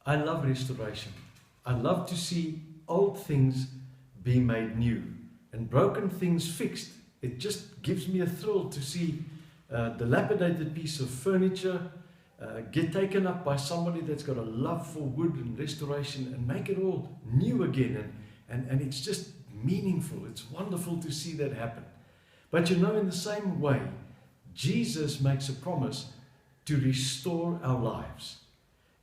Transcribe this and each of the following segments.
I love restoration. I love to see old things be made new and broken things fixed. It just gives me a thrill to see a dilapidated piece of furniture get taken up by somebody that's got a love for wood and restoration and make it all new again. And it's just meaningful. It's wonderful to see that happen. But you know, in the same way, Jesus makes a promise to restore our lives.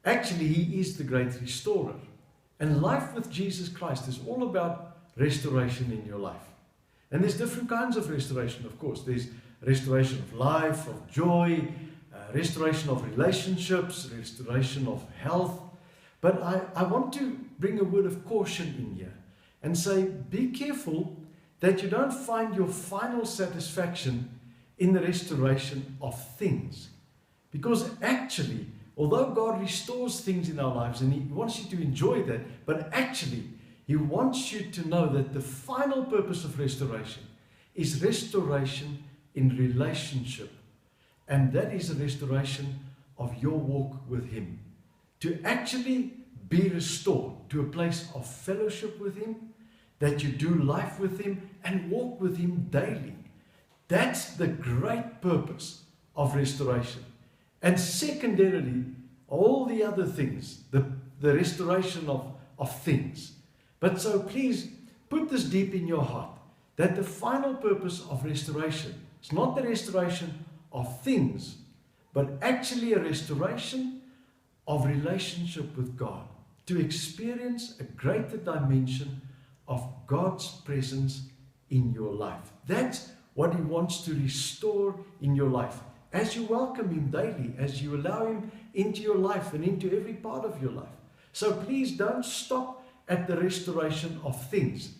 Actually, He is the great restorer. And life with Jesus Christ is all about restoration in your life. And there's different kinds of restoration, of course. There's restoration of life, of joy, restoration of relationships, restoration of health. But I want to bring a word of caution in here and say, be careful that you don't find your final satisfaction in the restoration of things. Because actually, although God restores things in our lives and He wants you to enjoy that, but actually He wants you to know that the final purpose of restoration is restoration in relationship. And that is a restoration of your walk with Him. To actually be restored to a place of fellowship with Him, that you do life with Him and walk with Him daily. That's the great purpose of restoration. And secondarily, all the other things, the restoration of things. But so please put this deep in your heart, that the final purpose of restoration is not the restoration of things, but actually a restoration of relationship with God, to experience a greater dimension of God's presence in your life. That's what He wants to restore in your life. As you welcome Him daily, as you allow Him into your life and into every part of your life. So please don't stop at the restoration of things.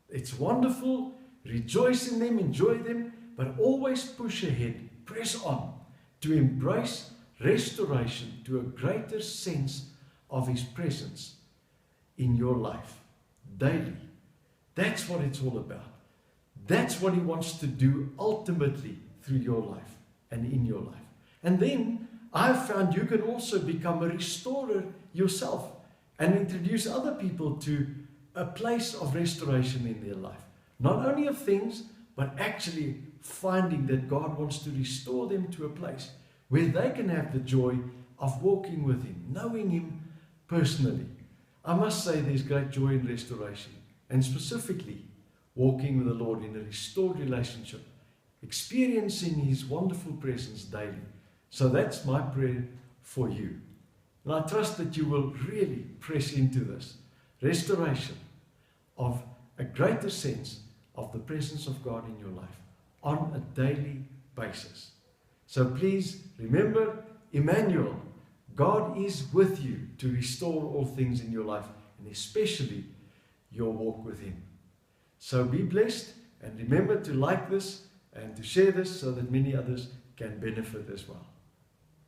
It's wonderful, rejoice in them, enjoy them, but always push ahead, press on to embrace restoration to a greater sense of His presence in your life daily. That's what it's all about. That's what He wants to do ultimately through your life and in your life. And then I've found you can also become a restorer yourself and introduce other people to a place of restoration in their life. Not only of things, but actually finding that God wants to restore them to a place where they can have the joy of walking with Him, knowing Him personally. I must say there's great joy in restoration, and specifically walking with the Lord in a restored relationship, experiencing His wonderful presence daily. So that's my prayer for you. And I trust that you will really press into this restoration of a greater sense of the presence of God in your life on a daily basis. So please remember, Emmanuel, God is with you to restore all things in your life, and especially your walk with Him. So be blessed, and remember to like this and to share this so that many others can benefit as well.